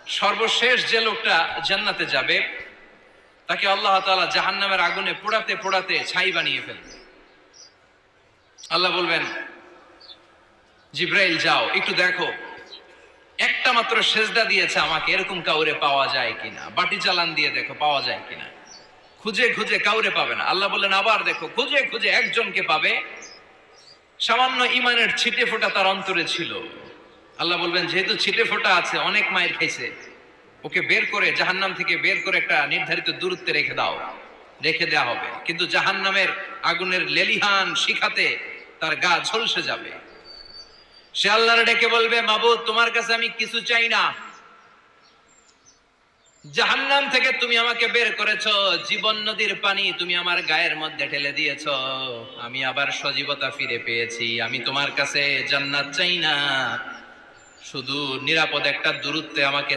সর্বশেষ যে লোকটা জান্নাতে যাবে তাকে আল্লাহ তাআলা জাহান্নামের আগুনে পোড়াতে পোড়াতে ছাই বানিয়ে ফেলবে। আল্লাহ বলবেন, জিব্রাইল যাও একটু দেখো, একটা মাত্র সেজদা দিয়েছে আমাকে, এরকম কাউরে পাওয়া যায় কিনা। বাটি চালান দিয়ে দেখো পাওয়া যায় কিনা। খুঁজে খুঁজে কাউরে পাবে না। আল্লাহ বললেন আবার দেখো, খুঁজে খুঁজে একজনকে পাবে, সামান্য ইমানের ছিটে ফোঁটা তার অন্তরে ছিল। আল্লাহ বলবেন, যেহেতু ছিটে ফোঁটা আছে, অনেক মায়ের খাইছে, ওকে বের করে জাহান্নাম থেকে বের করে একটা নির্ধারিত দূরত্বে রেখে দাও। রেখে দেওয়া হবে, কিন্তু জাহান্নামের আগুনের লেলিহান শিখাতে তার গা ঝলসে যাবে। সে আল্লাহর ডেকে বলবে, মাবুদ তোমার কাছে আমি কিছু চাই না, জাহান্নাম থেকে তুমি আমাকে বের করেছো, জীবন নদীর পানি তুমি আমার গায়ের মধ্যে ঢেলে দিয়েছো, আমি আবার সজীবতা ফিরে পেয়েছি। আমি তোমার কাছে জান্নাত চাই না, শুধু নিরাপদ একটা দূরত্বে আমাকে